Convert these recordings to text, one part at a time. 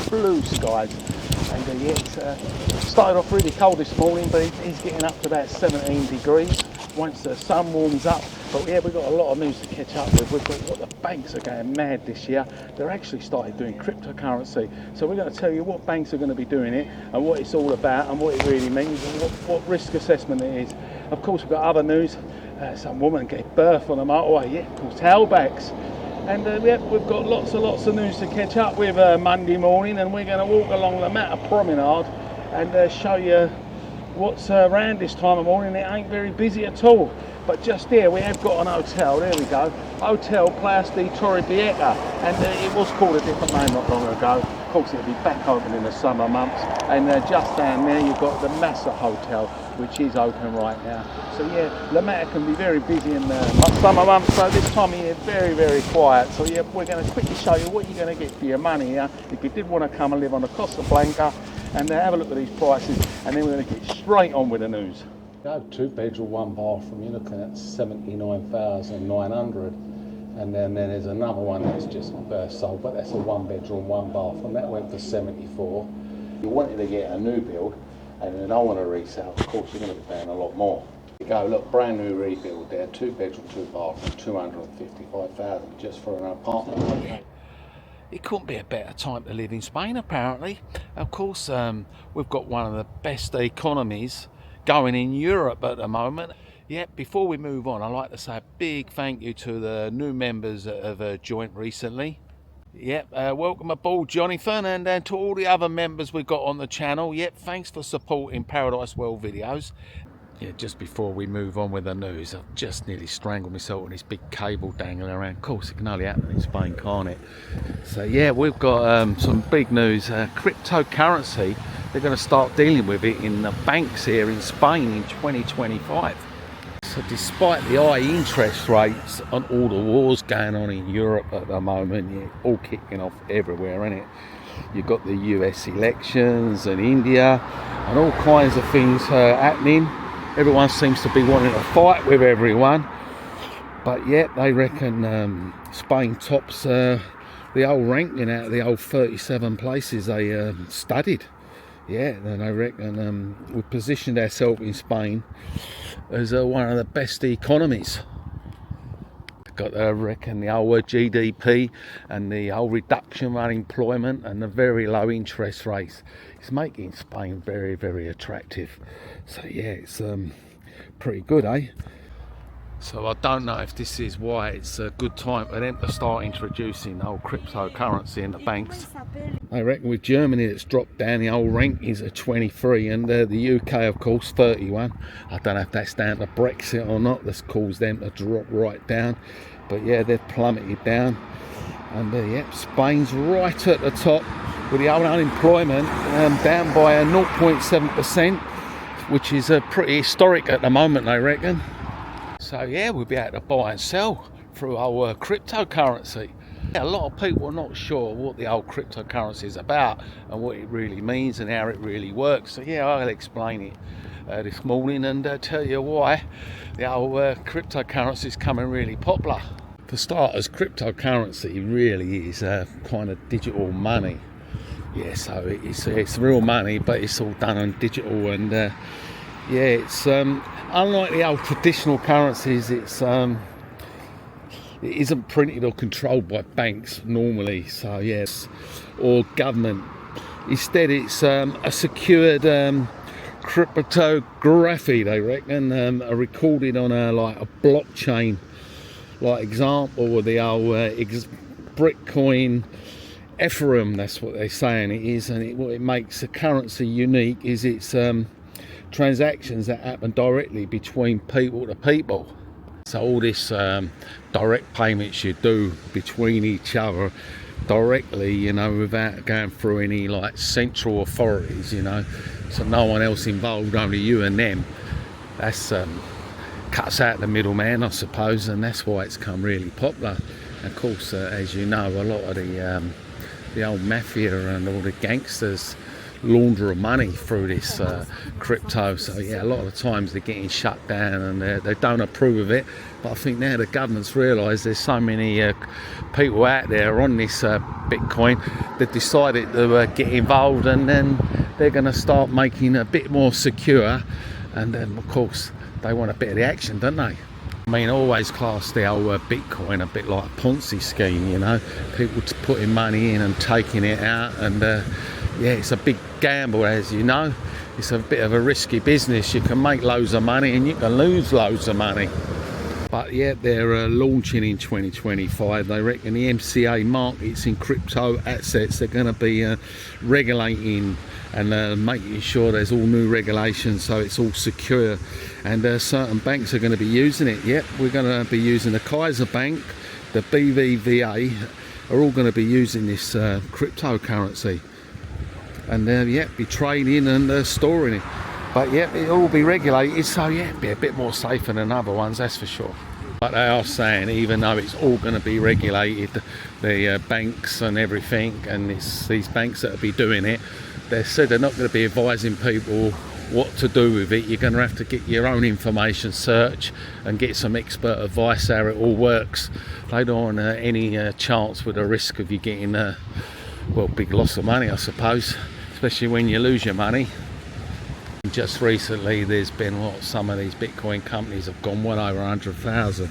blue skies. And yeah, it's started off really cold this morning, but it's getting up to about 17 degrees once the sun warms up. But yeah, we've got a lot of news to catch up with. We've got what the banks are going mad this year. They're actually started doing cryptocurrency. So we're going to tell you what banks are going to be doing it and what it's all about and what it really means and what risk assessment it is. Of course, we've got other news. Some woman gave birth on the motorway, yeah, called tailbacks. And yeah, we've got lots of news to catch up with Monday morning, and we're going to walk along the Matter Promenade and show you what's around this time of morning. It ain't very busy at all. But just there, we have got an hotel. There we go. Hotel Place Torrevieja. And it was called a different name not long ago. Of course, it'll be back open in the summer months. And just down there, you've got the Massa Hotel, which is open right now. So yeah, La Mata can be very busy in the summer months. So this time of year, very quiet. So yeah, we're going to quickly show you what you're going to get for your money here. If you did want to come and live on the Costa Blanca, and have a look at these prices, and then we're going to get straight on with the news. No, 2 bedroom, 1 bathroom, you're looking at 79,900, and then there's another one that's just sold, but that's a 1 bedroom, 1 bathroom. That went for 74. You wanted to get a new build, and then I want to resell. Of course, you're going to be paying a lot more. You go, look, brand new rebuild there, 2 bedroom, 2 bathroom, 255,000 just for an apartment. It couldn't be a better time to live in Spain, apparently. Of course, we've got one of the best economies going in Europe at the moment. Yeah, before we move on, I'd like to say a big thank you to the new members that have joined recently. Yep, welcome aboard, Jonathan, and to all the other members we've got on the channel. Yep, thanks for supporting Paradise World videos. Yeah, just before we move on with the news, I've just nearly strangled myself on this big cable dangling around. Of course, it can only happen in Spain, can't it? So yeah, we've got some big news. Cryptocurrency, they're going to start dealing with it in the banks here in Spain in 2025. So despite the high interest rates and all the wars going on in Europe at the moment, yeah, all kicking off everywhere, isn't it? You've got the US elections and India and all kinds of things happening. Everyone seems to be wanting to fight with everyone, but yet they reckon Spain tops the old ranking out of the old 37 places they studied. Yeah, and they reckon we've positioned ourselves in Spain as one of the best economies. Got I reckon the old GDP and the whole reduction of unemployment and the very low interest rates. It's making Spain very attractive. So yeah, it's pretty good, eh? So I don't know if this is why it's a good time for them to start introducing the old cryptocurrency in the banks. I reckon with Germany it's dropped down, the old rankings are 23, and the UK of course 31. I don't know if that's down to Brexit or not, that's caused them to drop right down. But yeah, they've plummeted down. And yeah, Spain's right at the top with the old unemployment down by 0.7%, which is pretty historic at the moment, I reckon. So yeah, we'll be able to buy and sell through our cryptocurrency. A lot of people are not sure what the old cryptocurrency is about and what it really means and how it really works. So yeah, I'll explain it this morning and tell you why the old cryptocurrency is coming really popular. For starters, cryptocurrency really is kind of digital money. Yeah, so it's real money, but it's all done on digital, and yeah, it's unlike the old traditional currencies. It isn't printed or controlled by banks normally, so yes, or government. Instead, it's a secured cryptography, they reckon, are recorded on a blockchain. Like example with the old Bitcoin, Ethereum, that's what they're saying it is, and what it makes a currency unique is its transactions that happen directly between people to people. So all this direct payments you do between each other directly, you know, without going through any central authorities, you know, so no one else involved, only you and them. That's cuts out the middleman, I suppose, and that's why it's come really popular. Of course, as you know, a lot of the old mafia and all the gangsters launder money through this crypto. So yeah, a lot of the times they're getting shut down and they don't approve of it. But I think now the government's realised there's so many people out there on this Bitcoin that decided to get involved, and then they're going to start making it a bit more secure. And then of course they want a bit of the action, don't they? I mean, I always class the old Bitcoin a bit like a Ponzi scheme, you know, people putting money in and taking it out, and yeah, it's a big gamble, as you know. It's a bit of a risky business. You can make loads of money and you can lose loads of money. But yeah, they're launching in 2025. They reckon the MCA markets in crypto assets, they're going to be regulating and making sure there's all new regulations so it's all secure. And certain banks are going to be using it. Yep, we're going to be using the Kaiser Bank, the BBVA, are all going to be using this cryptocurrency. And yeah, be trading and storing it. But yeah, it'll all be regulated, so yeah, be a bit more safer than other ones, that's for sure. But they are saying, even though it's all going to be regulated, the banks and everything, and these banks that will be doing it, they said they're not going to be advising people what to do with it. You're going to have to get your own information, search and get some expert advice how it all works. They don't want any chance with the risk of you getting well, big loss of money, I suppose, especially when you lose your money. Just recently there's been some of these Bitcoin companies have gone well over 100,000,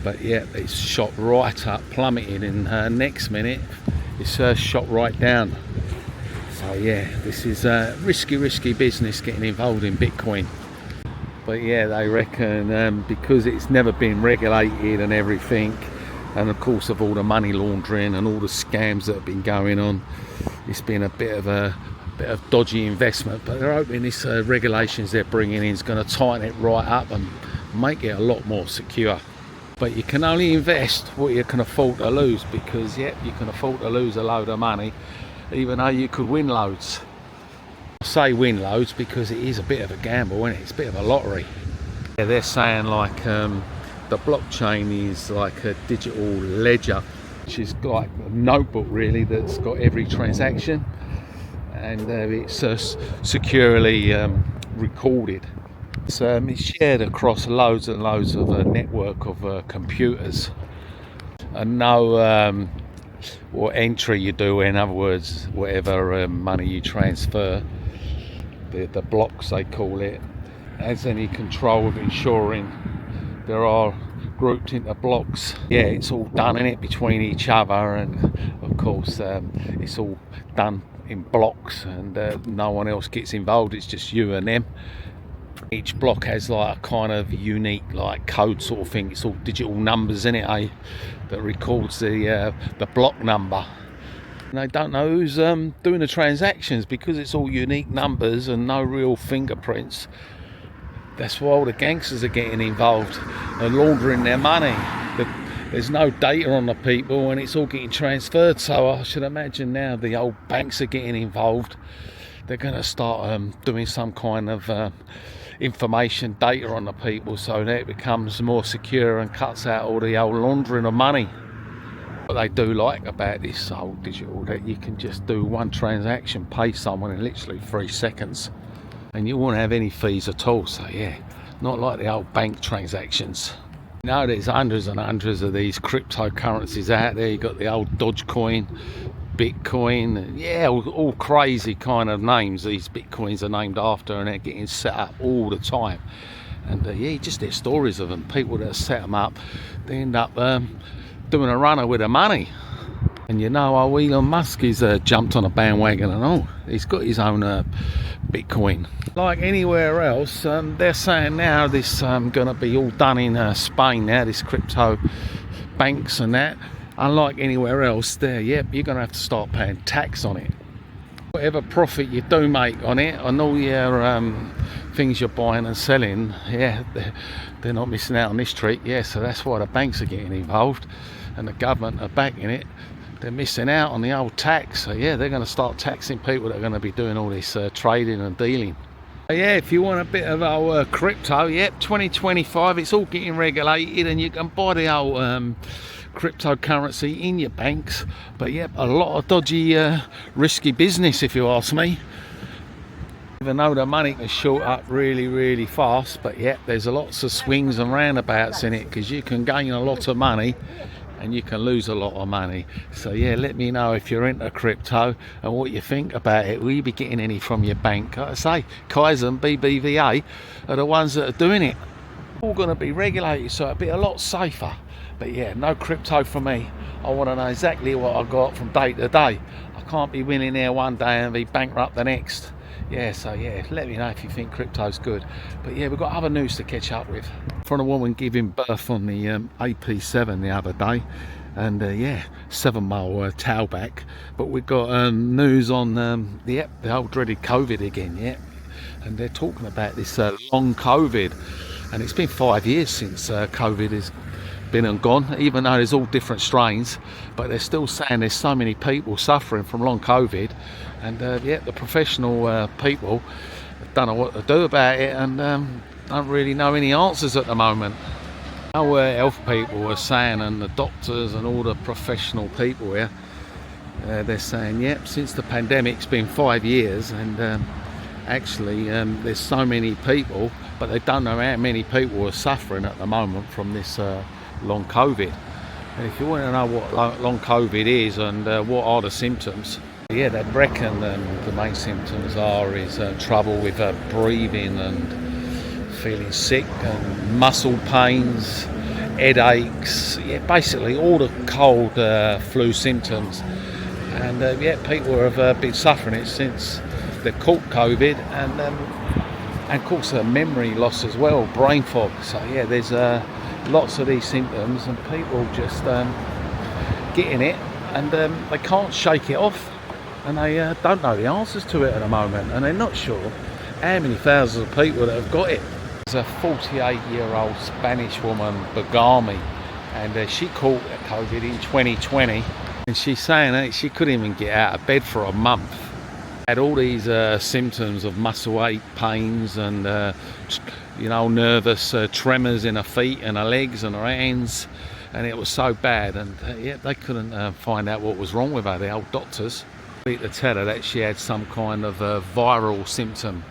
but yeah, it's shot right up, plummeted, in next minute it's shot right down. So yeah, this is a risky business getting involved in Bitcoin. But yeah, they reckon because it's never been regulated and everything, and of course of all the money laundering and all the scams that have been going on, it's been a bit of dodgy investment. But they're hoping this regulations they're bringing in is going to tighten it right up and make it a lot more secure. But you can only invest what you can afford to lose, because yeah, you can afford to lose a load of money even though you could win loads. I say win loads because it is a bit of a gamble, isn't it? It's a bit of a lottery. Yeah, they're saying like the blockchain is like a digital ledger, which is like a notebook really that's got every transaction, and it's securely recorded. It's shared across loads and loads of a network of computers, and no what entry you do, in other words, whatever money you transfer, the blocks they call it, has any control of ensuring there are grouped into blocks. Yeah, it's all done in it between each other, and of course it's all done in blocks, and no one else gets involved. It's just you and them. Each block has like a kind of unique like code sort of thing. It's all digital numbers in it, that records the block number. And they don't know who's doing the transactions because it's all unique numbers and no real fingerprints. That's why all the gangsters are getting involved and laundering their money. There's no data on the people and it's all getting transferred. So I should imagine now the old banks are getting involved. They're going to start doing some kind of information data on the people so that it becomes more secure and cuts out all the old laundering of money. What they do like about this whole digital, that you can just do one transaction, pay someone in literally 3 seconds, and you won't have any fees at all. So yeah, not like the old bank transactions. You know, there's hundreds and hundreds of these cryptocurrencies out there. You've got the old Dogecoin, Bitcoin, yeah, all crazy kind of names these Bitcoins are named after, and they're getting set up all the time. And yeah, you just hear stories of them, people that set them up, they end up doing a runner with the money. And you know, Elon Musk is jumped on a bandwagon and all. He's got his own Bitcoin. Like anywhere else, they're saying now this going to be all done in Spain now, this crypto banks and that. Unlike anywhere else there, yep, you're going to have to start paying tax on it. Whatever profit you do make on it, on all your things you're buying and selling, yeah, they're not missing out on this treat. Yeah, so that's why the banks are getting involved and the government are backing it. They're missing out on the old tax. So yeah, they're going to start taxing people that are going to be doing all this trading and dealing. So yeah, if you want a bit of our crypto, yep, 2025, it's all getting regulated and you can buy the old cryptocurrency in your banks. But yep, a lot of dodgy, risky business, if you ask me. Even though the money can shoot up really fast, but yep, there's lots of swings and roundabouts in it, because you can gain a lot of money and you can lose a lot of money. So yeah, let me know if you're into crypto and what you think about it. Will you be getting any from your bank? Like I say, Kaiser and BBVA are the ones that are doing it. All going to be regulated, so it'll be a lot safer. But yeah, no crypto for me. I want to know exactly what I got from day to day. I can't be winning there one day and be bankrupt the next. Yeah, so yeah, let me know if you think crypto's good. But yeah, we've got other news to catch up with. From a woman giving birth on the AP7 the other day, and yeah, 7-mile tailback. But we've got news on the old dreaded COVID again, yeah. And they're talking about this long COVID, and it's been 5 years since COVID has been and gone, even though there's all different strains, but they're still saying there's so many people suffering from long COVID, and yeah, the professional people don't know what to do about it, and don't really know any answers at the moment. Our health people are saying, and the doctors and all the professional people here, they're saying, yep, since the pandemic's been 5 years, and actually there's so many people, but they don't know how many people are suffering at the moment from this long COVID. And if you want to know what long COVID is and what are the symptoms, yeah, they reckon the main symptoms is trouble with breathing and feeling sick, and muscle pains, headaches, yeah, basically all the cold flu symptoms. And yeah, people have been suffering it since they've caught COVID, and of course memory loss as well, brain fog. So yeah, there's lots of these symptoms, and people just getting it, and they can't shake it off, and they don't know the answers to it at the moment, and they're not sure how many thousands of people that have got it. There's a 48-year-old Spanish woman, Bagami, and she caught COVID in 2020, and she's saying that she couldn't even get out of bed for a month. Had all these symptoms of muscle ache, pains, and you know, nervous tremors in her feet and her legs and her hands, and it was so bad, and yeah, they couldn't find out what was wrong with her, the old doctors. To tell her that she had some kind of viral symptom.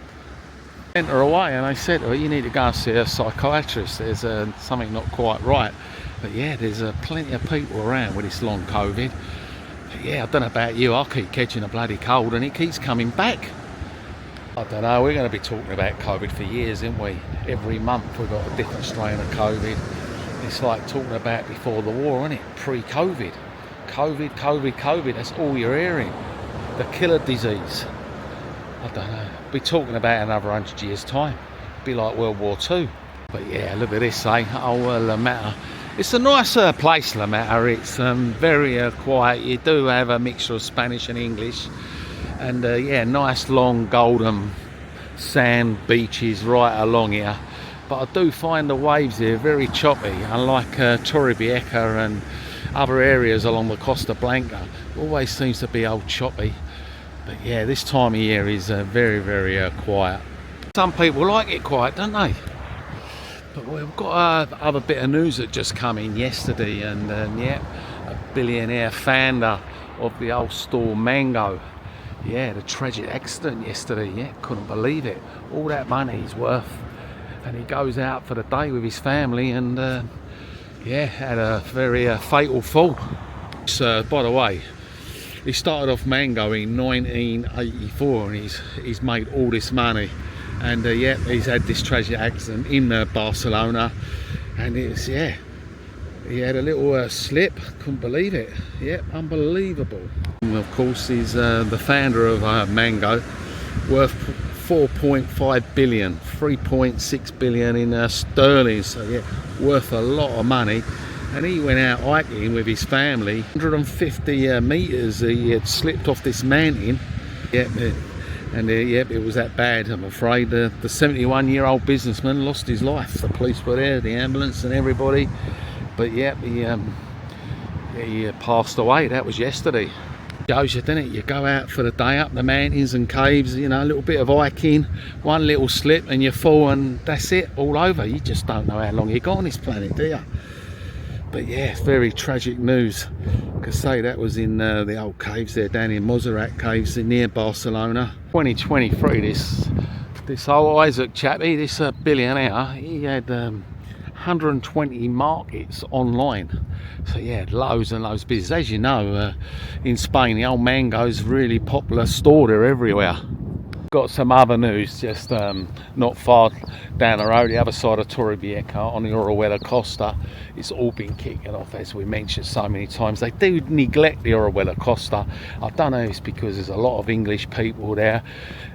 Sent her away, and they said, well, you need to go and see a psychiatrist, there's something not quite right. But yeah, there's plenty of people around with this long COVID. But yeah, I don't know about you, I keep catching a bloody cold and it keeps coming back. I don't know, we're going to be talking about COVID for years, aren't we? Every month we've got a different strain of COVID. It's like talking about before the war, isn't it? Pre-COVID. COVID, that's all you're hearing. The killer disease. I don't know. Be talking about another 100 years' time. Be like World War II. But yeah, look at this, eh? Oh, La Mata. It's a nice place, La Mata. It's very quiet. You do have a mixture of Spanish and English. And yeah, nice long golden sand beaches right along here. But I do find the waves here very choppy, unlike Torrevieja and other areas along the Costa Blanca. Always seems to be old choppy. But yeah, this time of year is very quiet. Some people like it quiet, don't they? But we've got other bit of news that just come in yesterday, and yeah, a billionaire founder of the old store Mango. Yeah, the tragic accident yesterday, yeah, couldn't believe it. All that money he's worth, and he goes out for the day with his family, and yeah, had a very fatal fall. So, by the way, he started off Mango in 1984, and he's made all this money, and yeah, he's had this tragic accident in Barcelona, and it's, yeah, he had a little slip, couldn't believe it. Yeah, unbelievable. And of course, he's the founder of Mango, worth 4.5 billion, 3.6 billion in sterling, so yeah, worth a lot of money. And he went out hiking with his family, 150 metres. He had slipped off this mountain. Yep, and yep, it was that bad, I'm afraid. The 71-year-old businessman lost his life. The police were there, the ambulance and everybody. But yep, he passed away. That was yesterday. Shows you, doesn't it? You go out for the day up the mountains and caves, you know, a little bit of hiking, one little slip and you fall, and that's it, all over. You just don't know how long you got on this planet, do you? But yeah, very tragic news. I could say that was in the old caves there down in Montserrat caves near Barcelona. 2023, this old Isaac chappie, this billionaire, he had 120 markets online. So yeah, loads and loads of business. As you know, in Spain, the old mango's really popular, stored there everywhere. Got some other news just not far down the road, the other side of Torrevieja on the Orihuela Costa. It's all been kicking off, as we mentioned so many times. They do neglect the Orihuela Costa. I don't know if it's because there's a lot of English people there,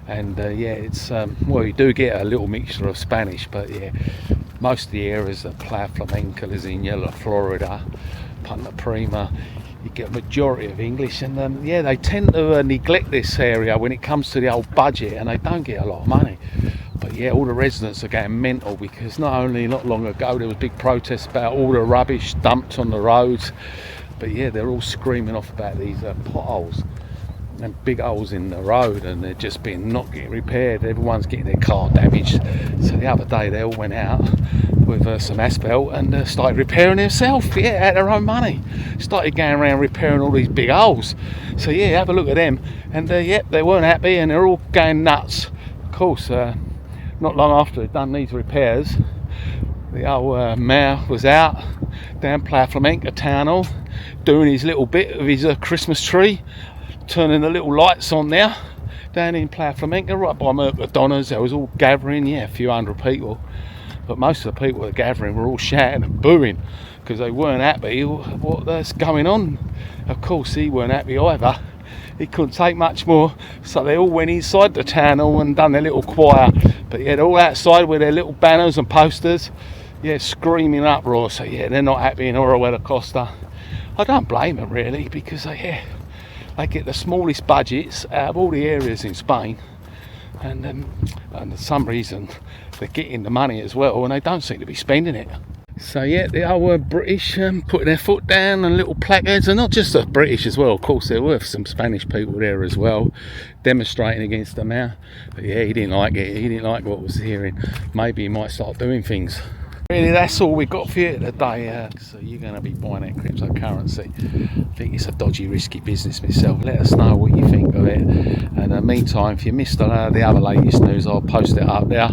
and yeah, it's well, you do get a little mixture of Spanish, but yeah, most of the areas are Playa Flamenca, Lizinilla, Florida, Punta Prima. You get a majority of English, and yeah, they tend to neglect this area when it comes to the old budget, and they don't get a lot of money. But yeah, all the residents are getting mental because not long ago there was big protests about all the rubbish dumped on the roads, but yeah, they're all screaming off about these potholes and big holes in the road, and they're just not getting repaired. Everyone's getting their car damaged. So the other day they all went out with some asphalt and started repairing themselves, yeah, out of their own money. Started going around repairing all these big holes. So yeah, have a look at them, and yep, they weren't happy and they're all going nuts. Of course, not long after they'd done these repairs, the old mayor was out down Playa Flamenca town hall doing his little bit of his Christmas tree, turning the little lights on there down in Playa Flamenca, right by Mercadona's. There was all gathering, yeah, a few hundred people, but most of the people that were gathering were all shouting and booing because they weren't happy what's going on. Of course, he weren't happy either. He couldn't take much more, so they all went inside the town hall and done their little choir. But yeah, they're all outside with their little banners and posters, yeah, screaming uproar. So yeah, they're not happy in Orihuela Costa. I don't blame them really, because yeah, they get the smallest budgets out of all the areas in Spain, and for some reason they're getting the money as well, and they don't seem to be spending it. So yeah, the old British putting their foot down, and little placards, and not just the British as well. Of course, there were some Spanish people there as well, demonstrating against the mayor. But yeah, he didn't like it. He didn't like what was hearing. Maybe he might start doing things. Really, that's all we got for you today. So you're going to be buying that cryptocurrency. I think it's a dodgy, risky business myself. Let us know what you think of it. And in the meantime, if you missed the other latest news, I'll post it up there.